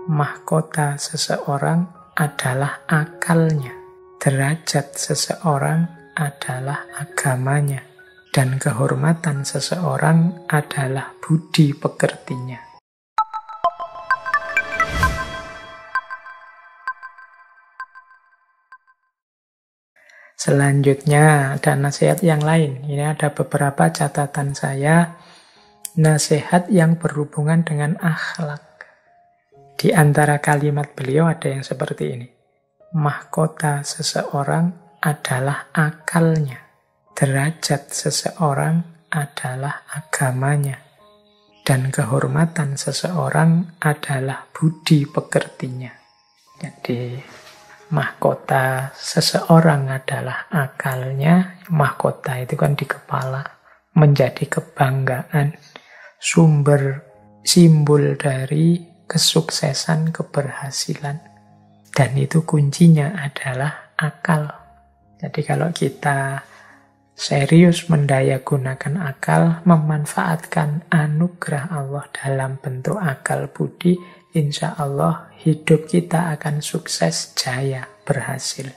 Mahkota seseorang adalah akalnya. Derajat seseorang adalah agamanya. Dan kehormatan seseorang adalah budi pekertinya. Selanjutnya ada nasihat yang lain. Ini ada beberapa catatan saya. Nasihat yang berhubungan dengan akhlak. Di antara kalimat beliau ada yang seperti ini. Mahkota seseorang adalah akalnya. Derajat seseorang adalah agamanya. Dan kehormatan seseorang adalah budi pekertinya. Jadi mahkota seseorang adalah akalnya. Mahkota itu kan di kepala. Menjadi kebanggaan. Sumber, simbol dari kesuksesan, keberhasilan. Dan itu kuncinya adalah akal. Jadi kalau kita serius mendayagunakan akal, memanfaatkan anugerah Allah dalam bentuk akal budi, insya Allah hidup kita akan sukses, jaya, berhasil.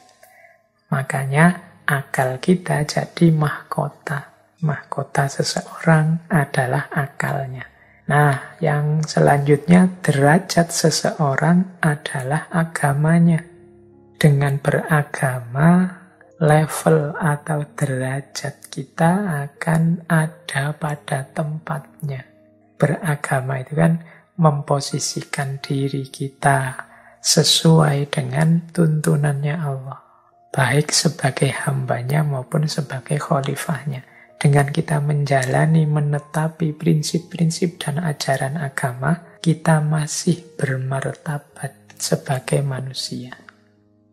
Makanya akal kita jadi mahkota. Mahkota seseorang adalah akalnya. Nah, yang selanjutnya derajat seseorang adalah agamanya. Dengan beragama, level atau derajat kita akan ada pada tempatnya. Beragama itu kan memposisikan diri kita sesuai dengan tuntunannya Allah. Baik sebagai hambanya maupun sebagai khalifahnya. Dengan kita menjalani, menetapi prinsip-prinsip dan ajaran agama, kita masih bermartabat sebagai manusia.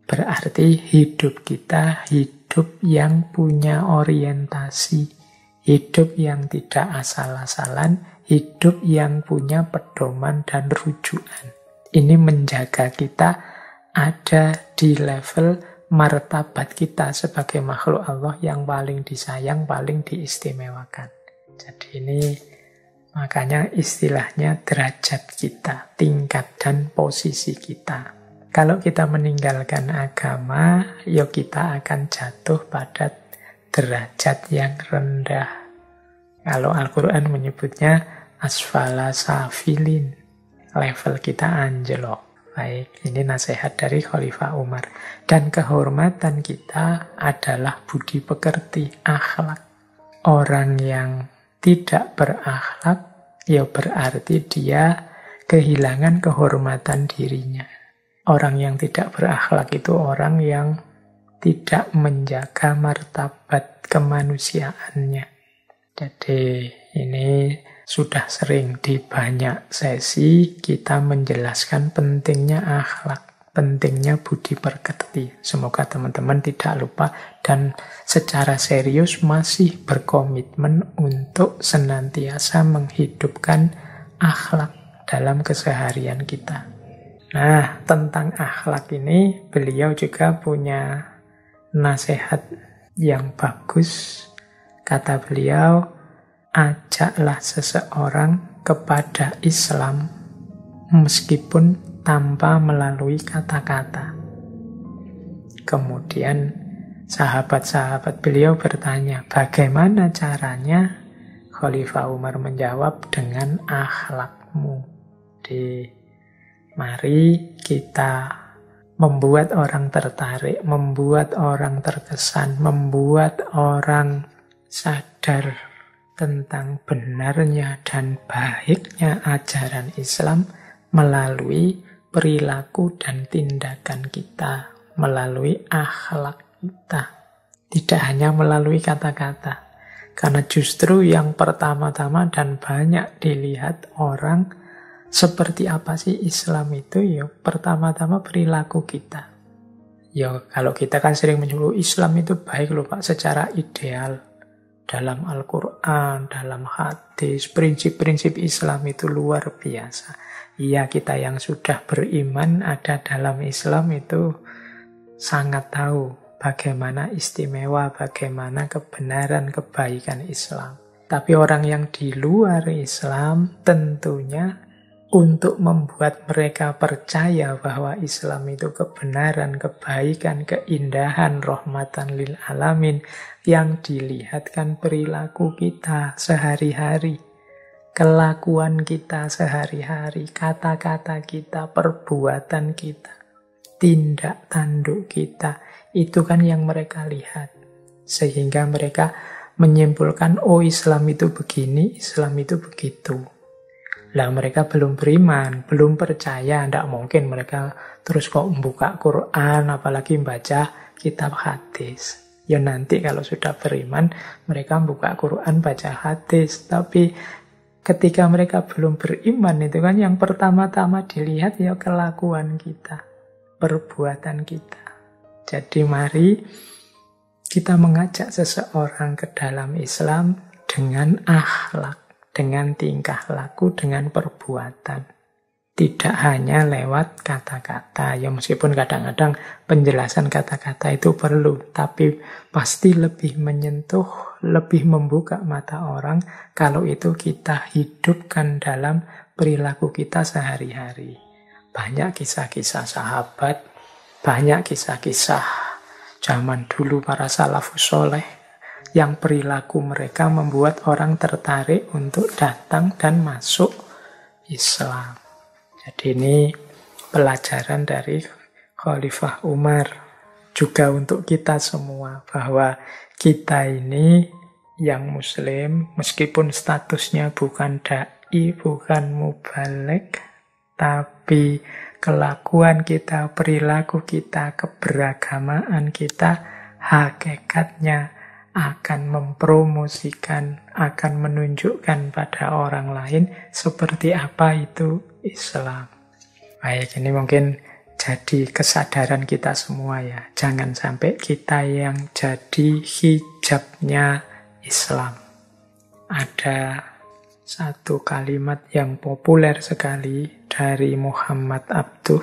Berarti hidup kita hidup yang punya orientasi, hidup yang tidak asal-asalan, hidup yang punya pedoman dan rujukan. Ini menjaga kita ada di level martabat kita sebagai makhluk Allah yang paling disayang, paling diistimewakan. Jadi ini makanya istilahnya derajat kita, tingkat dan posisi kita. Kalau kita meninggalkan agama, ya kita akan jatuh pada derajat yang rendah. Kalau Al-Quran menyebutnya asfala safilin, level kita anjlok. Baik, ini nasihat dari Khalifah Umar. Dan kehormatan kita adalah budi pekerti, akhlak. Orang yang tidak berakhlak, ya berarti dia kehilangan kehormatan dirinya. Orang yang tidak berakhlak itu orang yang tidak menjaga martabat kemanusiaannya. Jadi ini sudah sering di banyak sesi kita menjelaskan pentingnya akhlak, pentingnya budi pekerti. Semoga teman-teman tidak lupa dan secara serius masih berkomitmen untuk senantiasa menghidupkan akhlak dalam keseharian kita. Nah, tentang akhlak ini beliau juga punya nasihat yang bagus. Kata beliau, ajaklah seseorang kepada Islam meskipun tanpa melalui kata-kata. Kemudian sahabat-sahabat beliau bertanya, bagaimana caranya? Khalifah Umar menjawab, dengan akhlakmu. Mari kita membuat orang tertarik, membuat orang terkesan, membuat orang sadar tentang benarnya dan baiknya ajaran Islam melalui perilaku dan tindakan kita, melalui akhlak kita. Tidak hanya melalui kata-kata. Karena justru yang pertama-tama dan banyak dilihat orang seperti apa sih Islam itu, ya pertama-tama perilaku kita. Ya kalau kita kan sering menyebut Islam itu baik loh Pak secara ideal. Dalam Al-Quran, dalam hadis, prinsip-prinsip Islam itu luar biasa. Iya, kita yang sudah beriman ada dalam Islam itu sangat tahu bagaimana istimewa, bagaimana kebenaran, kebaikan Islam. Tapi orang yang di luar Islam tentunya untuk membuat mereka percaya bahwa Islam itu kebenaran, kebaikan, keindahan, rahmatan lil alamin, yang dilihatkan perilaku kita sehari-hari, kelakuan kita sehari-hari, kata-kata kita, perbuatan kita, tindak tanduk kita. Itu kan yang mereka lihat. Sehingga mereka menyimpulkan, oh Islam itu begini, Islam itu begitu. Lah mereka belum beriman, belum percaya, tidak mungkin mereka terus kok membuka Quran, apalagi baca kitab hadis. Ya nanti kalau sudah beriman, mereka membuka Quran, baca hadis. Tapi ketika mereka belum beriman itu kan yang pertama-tama dilihat ya kelakuan kita, perbuatan kita. Jadi mari kita mengajak seseorang ke dalam Islam dengan akhlak, dengan tingkah laku, dengan perbuatan. Tidak hanya lewat kata-kata. Ya meskipun kadang-kadang penjelasan kata-kata itu perlu, tapi pasti lebih menyentuh, lebih membuka mata orang kalau itu kita hidupkan dalam perilaku kita sehari-hari. Banyak kisah-kisah sahabat, banyak kisah-kisah zaman dulu para salafus soleh, yang perilaku mereka membuat orang tertarik untuk datang dan masuk Islam. Jadi ini pelajaran dari Khalifah Umar. Juga untuk kita semua, bahwa kita ini yang muslim, meskipun statusnya bukan da'i, bukan mubaligh, tapi kelakuan kita, perilaku kita, keberagamaan kita, hakikatnya akan mempromosikan, akan menunjukkan pada orang lain seperti apa itu Islam. Baik, ini mungkin jadi kesadaran kita semua ya. Jangan sampai kita yang jadi hijabnya Islam. Ada satu kalimat yang populer sekali dari Muhammad Abduh,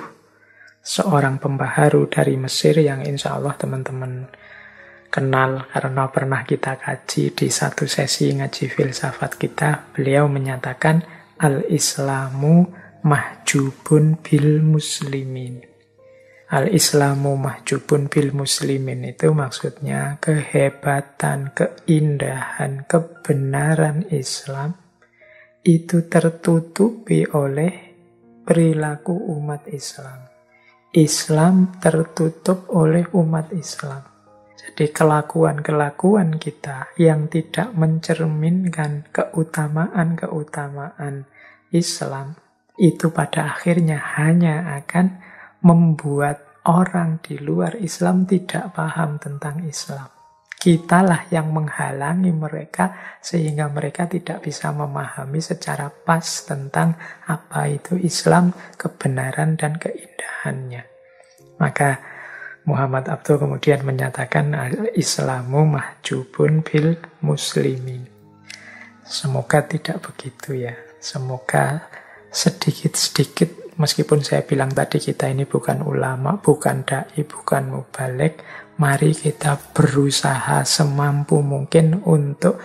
seorang pembaharu dari Mesir yang insya Allah teman-teman kenal karena pernah kita kaji di satu sesi ngaji filsafat kita. Beliau menyatakan al-Islamu mahjubun bil muslimin. Al-Islamu mahjubun bil muslimin itu maksudnya kehebatan, keindahan, kebenaran Islam itu tertutupi oleh perilaku umat Islam. Islam tertutup oleh umat Islam. Jadi kelakuan-kelakuan kita yang tidak mencerminkan keutamaan-keutamaan Islam, itu pada akhirnya hanya akan membuat orang di luar Islam tidak paham tentang Islam. Kitalah yang menghalangi mereka sehingga mereka tidak bisa memahami secara pas tentang apa itu Islam, kebenaran dan keindahannya. Maka Muhammad Abduh kemudian menyatakan al-Islamu mahjubun bil muslimin. Semoga tidak begitu ya. Semoga sedikit-sedikit, meskipun saya bilang tadi kita ini bukan ulama, bukan da'i, bukan mubaligh, mari kita berusaha semampu mungkin untuk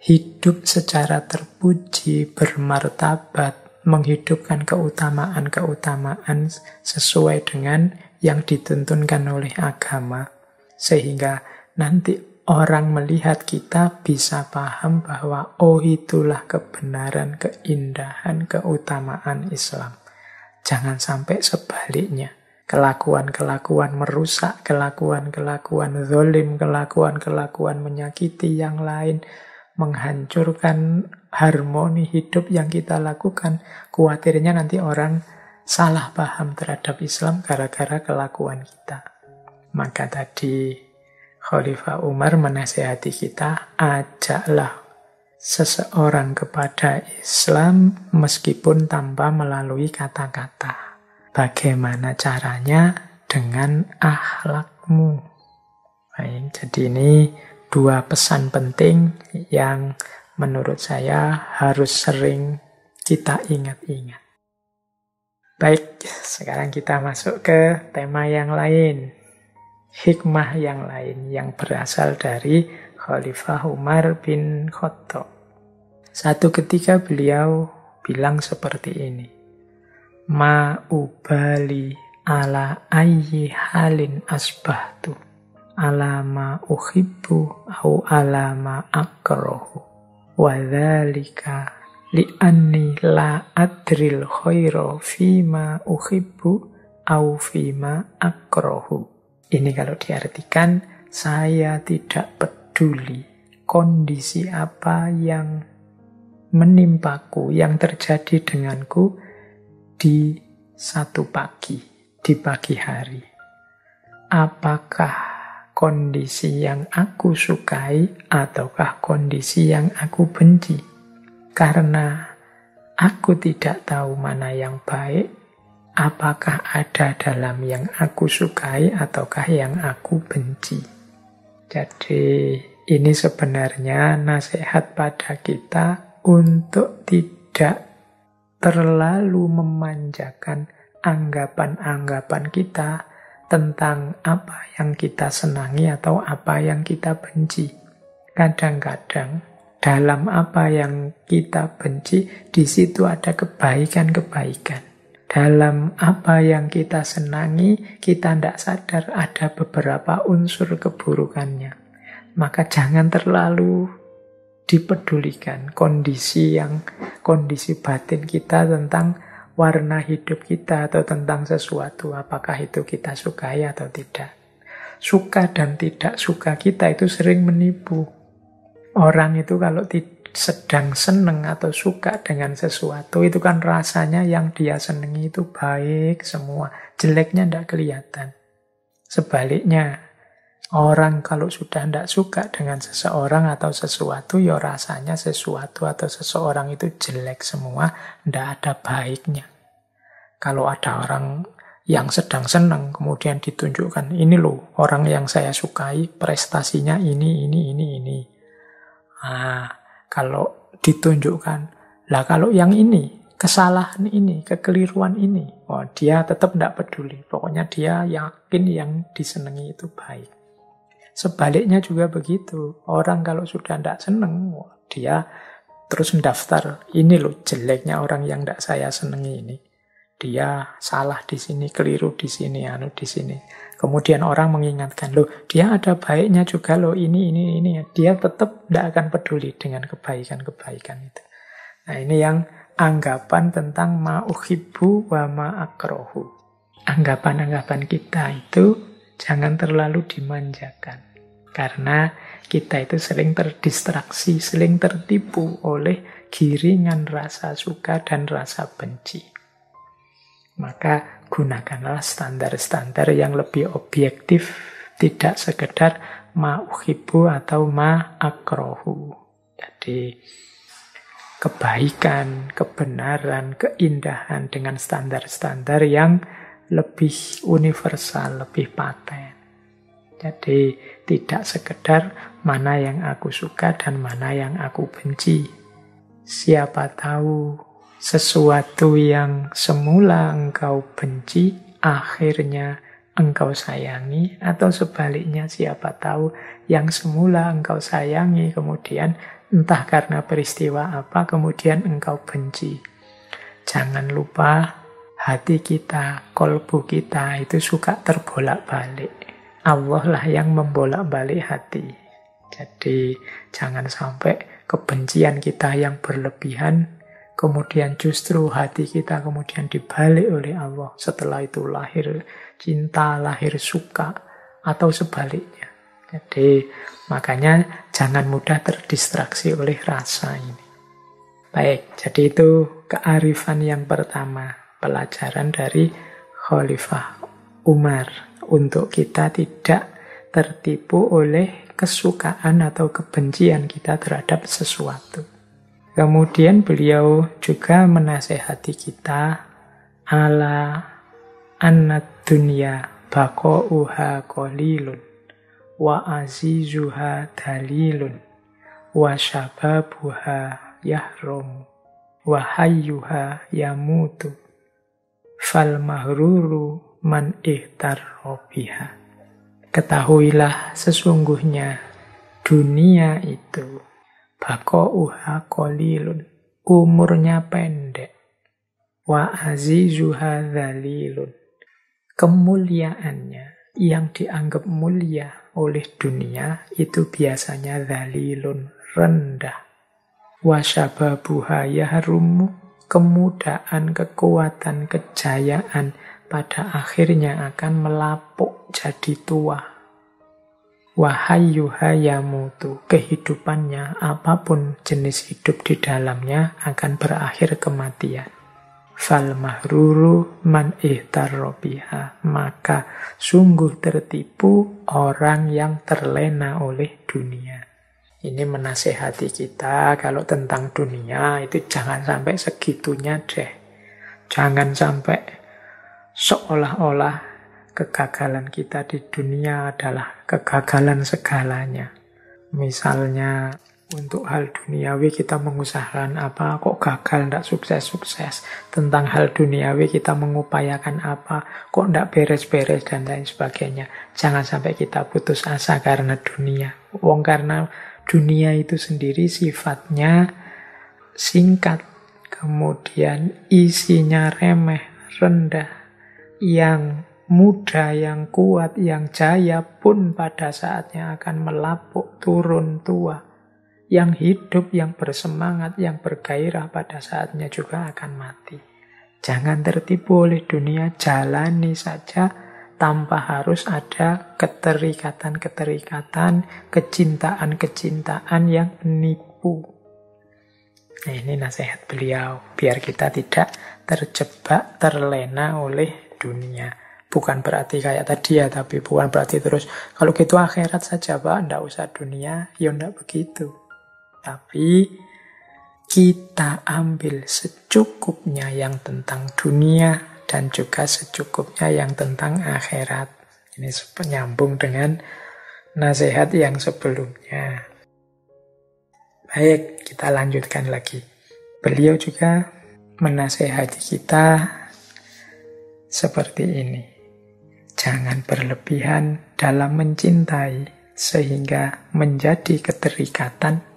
hidup secara terpuji, bermartabat, menghidupkan keutamaan-keutamaan sesuai dengan yang dituntunkan oleh agama, sehingga nanti orang melihat kita bisa paham bahwa oh itulah kebenaran, keindahan, keutamaan Islam. Jangan sampai sebaliknya, kelakuan-kelakuan merusak, kelakuan-kelakuan zalim, kelakuan-kelakuan menyakiti yang lain, menghancurkan harmoni hidup yang kita lakukan. Khawatirnya nanti orang salah paham terhadap Islam gara-gara kelakuan kita. Maka tadi Khalifah Umar menasihati kita, ajaklah seseorang kepada Islam meskipun tanpa melalui kata-kata. Bagaimana caranya? Dengan akhlakmu. Baik, jadi ini dua pesan penting yang menurut saya harus sering kita ingat-ingat. Baik, sekarang kita masuk ke tema yang lain. Hikmah yang lain yang berasal dari Khalifah Umar bin Khattab. Satu ketika beliau bilang seperti ini. Ma ubali ala ayyi halin asbahtu. Ala ma uhibbu au ala ma akrahu. Wa dzalika li'anni la adril khaira fima uhibbu au fima akrahu. Ini kalau diartikan, saya tidak peduli kondisi apa yang menimpaku, yang terjadi denganku di satu pagi, di pagi hari. Apakah kondisi yang aku sukai ataukah kondisi yang aku benci? Karena aku tidak tahu mana yang baik, apakah ada dalam yang aku sukai ataukah yang aku benci. Jadi ini sebenarnya nasihat pada kita untuk tidak terlalu memanjakan anggapan-anggapan kita tentang apa yang kita senangi atau apa yang kita benci. Kadang-kadang dalam apa yang kita benci, di situ ada kebaikan-kebaikan. Dalam apa yang kita senangi, kita tidak sadar ada beberapa unsur keburukannya. Maka jangan terlalu dipedulikan kondisi batin kita tentang warna hidup kita atau tentang sesuatu, apakah itu kita sukai atau tidak. Suka dan tidak suka kita itu sering menipu. Orang itu kalau sedang seneng atau suka dengan sesuatu, itu kan rasanya yang dia senengi itu baik semua, jeleknya tidak kelihatan. Sebaliknya, orang kalau sudah tidak suka dengan seseorang atau sesuatu, ya rasanya sesuatu atau seseorang itu jelek semua, tidak ada baiknya. Kalau ada orang yang sedang senang, kemudian ditunjukkan, ini loh orang yang saya sukai, prestasinya ini. Nah, kalau ditunjukkan, lah kalau yang ini, kesalahan ini, kekeliruan ini, oh, dia tetap tidak peduli. Pokoknya dia yakin yang disenangi itu baik. Sebaliknya juga begitu. Orang kalau sudah tidak senang, dia terus mendaftar. Ini loh jeleknya orang yang tidak saya senangi ini. Dia salah di sini, keliru di sini, di sini. Kemudian orang mengingatkan, loh dia ada baiknya juga loh, ini. Dia tetap tidak akan peduli dengan kebaikan-kebaikan itu. Nah ini yang anggapan tentang ma'uhibbu wa ma'akrohu. Anggapan-anggapan kita itu jangan terlalu dimanjakan. Karena kita itu sering terdistraksi, sering tertipu oleh giringan rasa suka dan rasa benci. Maka gunakanlah standar-standar yang lebih objektif, tidak sekedar ma'uhibbu atau ma'akrohu. Jadi kebaikan, kebenaran, keindahan dengan standar-standar yang lebih universal, lebih paten. Jadi tidak sekedar mana yang aku suka dan mana yang aku benci. Siapa tahu sesuatu yang semula engkau benci, akhirnya engkau sayangi, atau sebaliknya siapa tahu yang semula engkau sayangi, kemudian entah karena peristiwa apa, kemudian engkau benci. Jangan lupa hati kita, kolbu kita itu suka terbolak-balik. Allah lah yang membolak-balik hati. Jadi jangan sampai kebencian kita yang berlebihan, kemudian justru hati kita kemudian dibalik oleh Allah. Setelah itu lahir cinta, lahir suka, atau sebaliknya. Jadi makanya jangan mudah terdistraksi oleh rasa ini. Baik, jadi itu kearifan yang pertama, pelajaran dari Khalifah Umar. Untuk kita tidak tertipu oleh kesukaan atau kebencian kita terhadap sesuatu. Kemudian beliau juga menasehati kita ala annad dunya baqa'uha qalilun wa azizuha dalilun wa syababuha yahrum wa hayyuha yamutu fal mahruru man ihtarra biha. Ketahuilah sesungguhnya dunia itu baqa'uha qalilun, umurnya pendek. Wa azizuha dzalilun. Kemuliaannya yang dianggap mulia oleh dunia itu biasanya dzalilun, rendah. Wa syababuha yahrumu. Kemudaan, kekuatan, kejayaan pada akhirnya akan melapuk jadi tua. Wahayyuha yamutu. Kehidupannya, apapun jenis hidup di dalamnya, akan berakhir kematian. Fal mahruru man ihtarra biha. Maka sungguh tertipu orang yang terlena oleh dunia. Ini menasehati kita kalau tentang dunia itu jangan sampai segitunya deh. Jangan sampai seolah-olah kegagalan kita di dunia adalah kegagalan segalanya. Misalnya untuk hal duniawi kita mengusahakan apa, kok gagal, tidak sukses-sukses. Tentang hal duniawi kita mengupayakan apa, kok tidak beres-beres dan lain sebagainya. Jangan sampai kita putus asa karena dunia. Karena dunia itu sendiri sifatnya singkat, kemudian isinya remeh, rendah. Yang muda, yang kuat, yang jaya pun pada saatnya akan melapuk, turun tua. Yang hidup, yang bersemangat, yang bergairah pada saatnya juga akan mati. Jangan tertipu oleh dunia, jalani saja tanpa harus ada keterikatan-keterikatan, kecintaan-kecintaan yang menipu. Nah, ini nasihat beliau, biar kita tidak terjebak, terlena oleh dunia. Bukan berarti kayak tadi ya, tapi bukan berarti terus, kalau gitu akhirat saja Pak, ndak usah dunia, ya ndak begitu. Tapi kita ambil secukupnya yang tentang dunia dan juga secukupnya yang tentang akhirat. Ini penyambung dengan nasihat yang sebelumnya. Baik, kita lanjutkan lagi. Beliau juga menasehati kita seperti ini. Jangan berlebihan dalam mencintai sehingga menjadi keterikatan.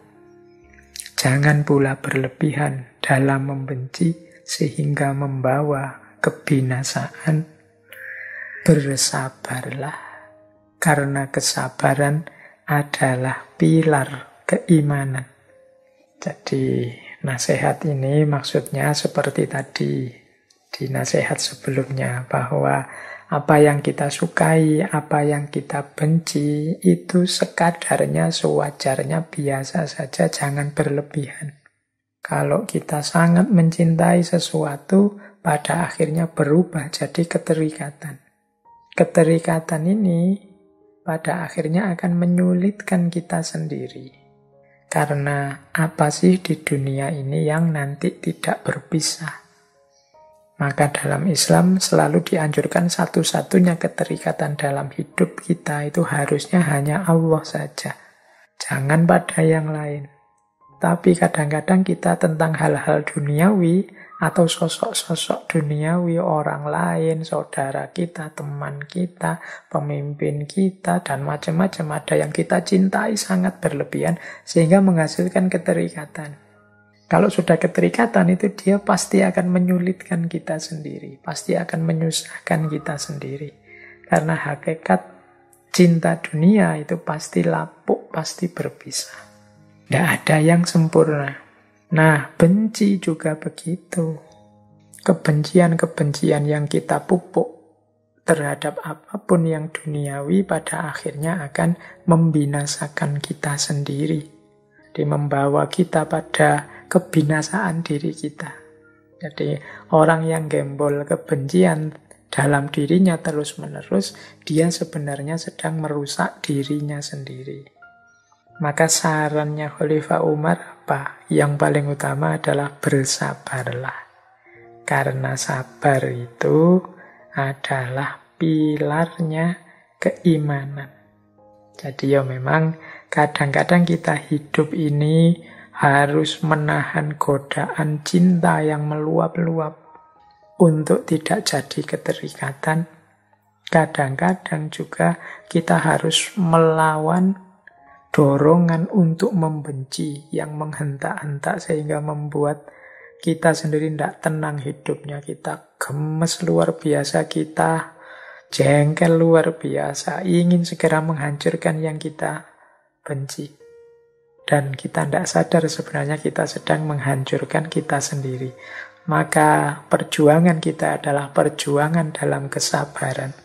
Jangan pula berlebihan dalam membenci sehingga membawa kebinasaan. Bersabarlah, karena kesabaran adalah pilar keimanan. Jadi nasihat ini maksudnya seperti tadi di nasihat sebelumnya, bahwa apa yang kita sukai, apa yang kita benci, itu sekadarnya, sewajarnya, biasa saja, jangan berlebihan. Kalau kita sangat mencintai sesuatu, pada akhirnya berubah jadi keterikatan. Keterikatan ini pada akhirnya akan menyulitkan kita sendiri. Karena apa sih di dunia ini yang nanti tidak berpisah? Maka dalam Islam selalu dianjurkan satu-satunya keterikatan dalam hidup kita itu harusnya hanya Allah saja. Jangan pada yang lain. Tapi kadang-kadang kita tentang hal-hal duniawi atau sosok-sosok duniawi, orang lain, saudara kita, teman kita, pemimpin kita, dan macam-macam, ada yang kita cintai sangat berlebihan sehingga menghasilkan keterikatan. Kalau sudah keterikatan itu dia pasti akan menyulitkan kita sendiri. Pasti akan menyusahkan kita sendiri. Karena hakikat cinta dunia itu pasti lapuk, pasti berpisah. Tidak ada yang sempurna. Nah, benci juga begitu. Kebencian-kebencian yang kita pupuk terhadap apapun yang duniawi pada akhirnya akan membinasakan kita sendiri. Membawa kita pada kebinasaan diri kita. Jadi orang yang gembol kebencian dalam dirinya terus-menerus, dia sebenarnya sedang merusak dirinya sendiri. Maka sarannya Khalifah Umar apa? Yang paling utama adalah bersabarlah. Karena sabar itu adalah pilarnya keimanan. Jadi ya memang kadang-kadang kita hidup ini harus menahan godaan cinta yang meluap-luap untuk tidak jadi keterikatan. Kadang-kadang juga kita harus melawan dorongan untuk membenci yang menghentak-hentak sehingga membuat Kita sendiri tidak tenang hidupnya, kita gemes luar biasa, kita jengkel luar biasa, ingin segera menghancurkan yang kita benci. Dan kita tidak sadar sebenarnya kita sedang menghancurkan kita sendiri. Maka perjuangan kita adalah perjuangan dalam kesabaran.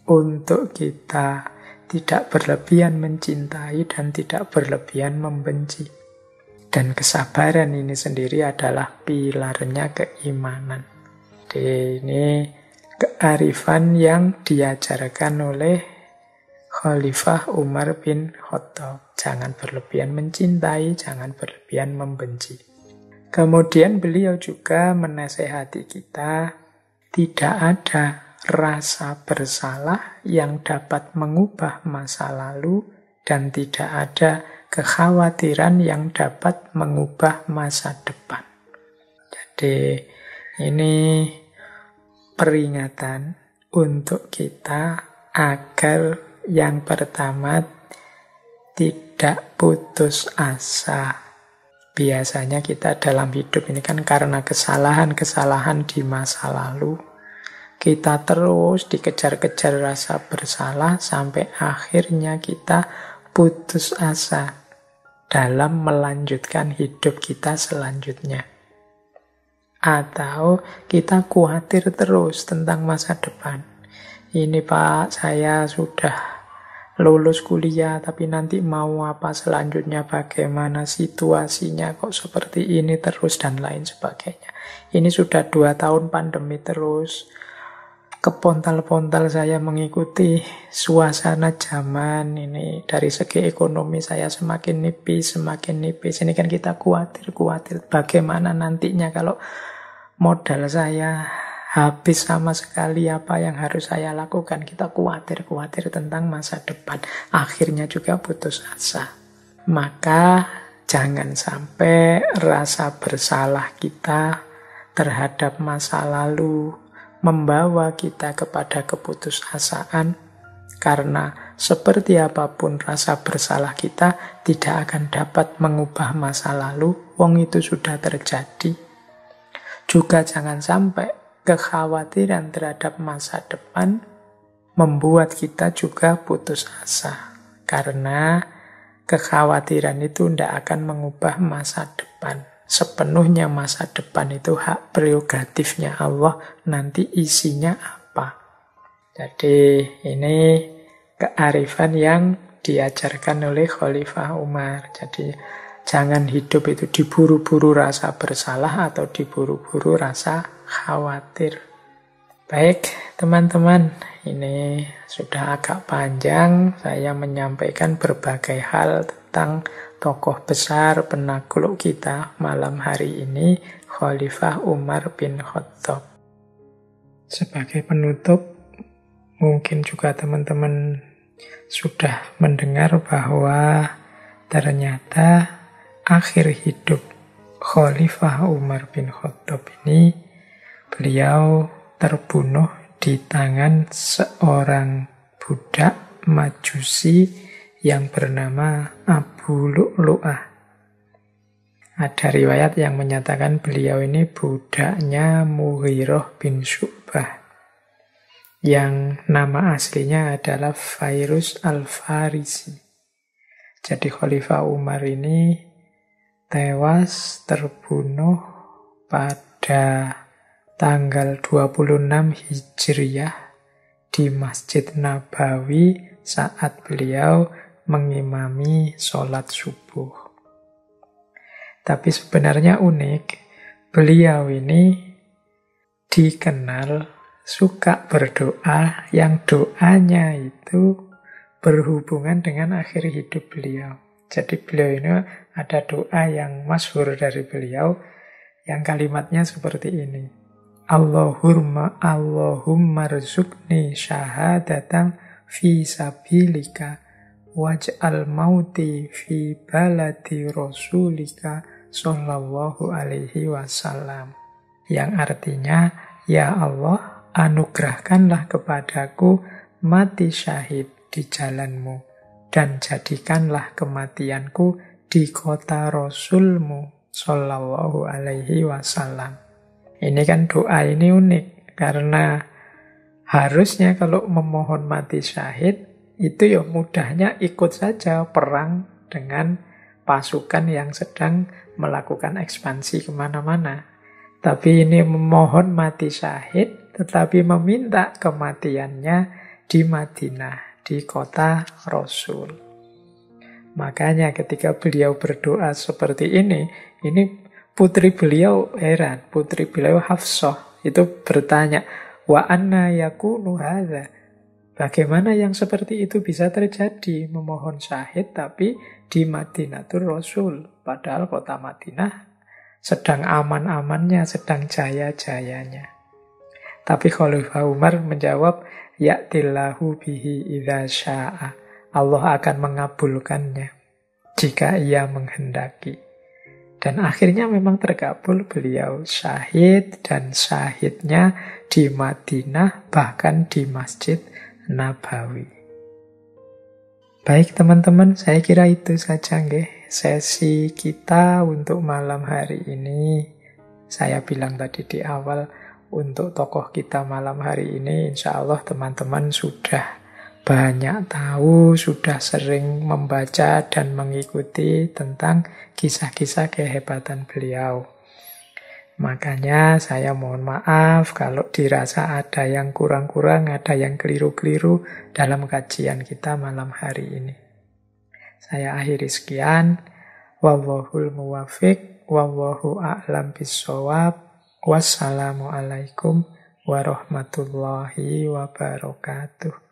Untuk kita tidak berlebihan mencintai dan tidak berlebihan membenci. Dan kesabaran ini sendiri adalah pilarnya keimanan. Jadi ini kearifan yang diajarkan oleh Khalifah Umar bin Khattab. Jangan berlebihan mencintai, jangan berlebihan membenci. Kemudian beliau juga menasehati kita, tidak ada rasa bersalah yang dapat mengubah masa lalu dan tidak ada kekhawatiran yang dapat mengubah masa depan. Jadi ini peringatan untuk kita agar yang pertama tidak putus asa. Biasanya kita dalam hidup ini kan karena kesalahan-kesalahan di masa lalu, kita terus dikejar-kejar rasa bersalah sampai akhirnya kita putus asa dalam melanjutkan hidup kita selanjutnya. Atau kita khawatir terus tentang masa depan. Ini Pak, saya sudah lulus kuliah, tapi nanti mau apa selanjutnya, bagaimana situasinya, kok seperti ini terus, dan lain sebagainya. Ini sudah 2 tahun pandemi terus, kepontal-pontal saya mengikuti suasana zaman ini. Dari segi ekonomi saya semakin nipis. Ini kan kita khawatir bagaimana nantinya kalau modal saya habis sama sekali, apa yang harus saya lakukan. Kita khawatir tentang masa depan. Akhirnya juga putus asa. Maka jangan sampai rasa bersalah kita terhadap masa lalu membawa kita kepada keputusasaan, karena seperti apapun rasa bersalah kita tidak akan dapat mengubah masa lalu. Wong itu sudah terjadi. Juga jangan sampai kekhawatiran terhadap masa depan membuat kita juga putus asa. Karena kekhawatiran itu tidak akan mengubah masa depan. Sepenuhnya masa depan itu hak prerogatifnya Allah. Nanti isinya apa. Jadi ini kearifan yang diajarkan oleh Khalifah Umar. Jadi jangan hidup itu diburu-buru rasa bersalah atau diburu-buru rasa khawatir. Baik, teman-teman, ini sudah agak panjang saya menyampaikan berbagai hal tentang tokoh besar penakluk kita malam hari ini, Khalifah Umar bin Khattab. Sebagai penutup, mungkin juga teman-teman sudah mendengar bahwa ternyata akhir hidup Khalifah Umar bin Khattab ini, beliau terbunuh di tangan seorang budak Majusi yang bernama Abu Lu'lu'ah. Ada riwayat yang menyatakan beliau ini budaknya Mughirah bin Syu'bah, yang nama aslinya adalah Fairuz al-Farisi. Jadi Khalifah Umar ini tewas terbunuh pada tanggal 26 Hijriah di Masjid Nabawi saat beliau mengimami sholat subuh. Tapi sebenarnya unik, beliau ini dikenal suka berdoa yang doanya itu berhubungan dengan akhir hidup beliau. Jadi beliau ini ada doa yang masyhur dari beliau yang kalimatnya seperti ini. Allahumma rzuqni syahadatan fi sabilika waj'al mauti fi baladi rasulika sallallahu alaihi wasallam. Yang artinya, ya Allah, anugerahkanlah kepadaku mati syahid di jalanmu dan jadikanlah kematianku di kota Rasulmu Sallallahu alaihi wasallam. Ini kan doa ini unik, karena harusnya kalau memohon mati syahid, itu ya mudahnya ikut saja perang dengan pasukan yang sedang melakukan ekspansi kemana-mana. Tapi ini memohon mati syahid, tetapi meminta kematiannya di Madinah, di kota Rasul. Makanya ketika beliau berdoa seperti ini putri beliau heran, putri beliau Hafsah itu bertanya, wa anna yakunu hadza? Bagaimana yang seperti itu bisa terjadi, memohon syahid tapi di Madinatul Rasul, padahal kota Madinah sedang aman-amannya, sedang jaya-jayanya. Tapi Khalifah Umar menjawab, ya'tillahu bihi idza sya'a. Allah akan mengabulkannya jika ia menghendaki. Dan akhirnya memang terkabul, beliau syahid, dan syahidnya di Madinah, bahkan di Masjid Nabawi. Baik teman-teman, saya kira itu saja nggih sesi kita untuk malam hari ini. Saya bilang tadi di awal, untuk tokoh kita malam hari ini, insya Allah teman-teman sudah banyak tahu, sudah sering membaca dan mengikuti tentang kisah-kisah kehebatan beliau. Makanya saya mohon maaf kalau dirasa ada yang kurang-kurang, ada yang keliru-keliru dalam kajian kita malam hari ini. Saya akhiri sekian. Wallahul muwafiq, wallahu a'lam bissawab. Wassalamualaikum warahmatullahi wabarakatuh.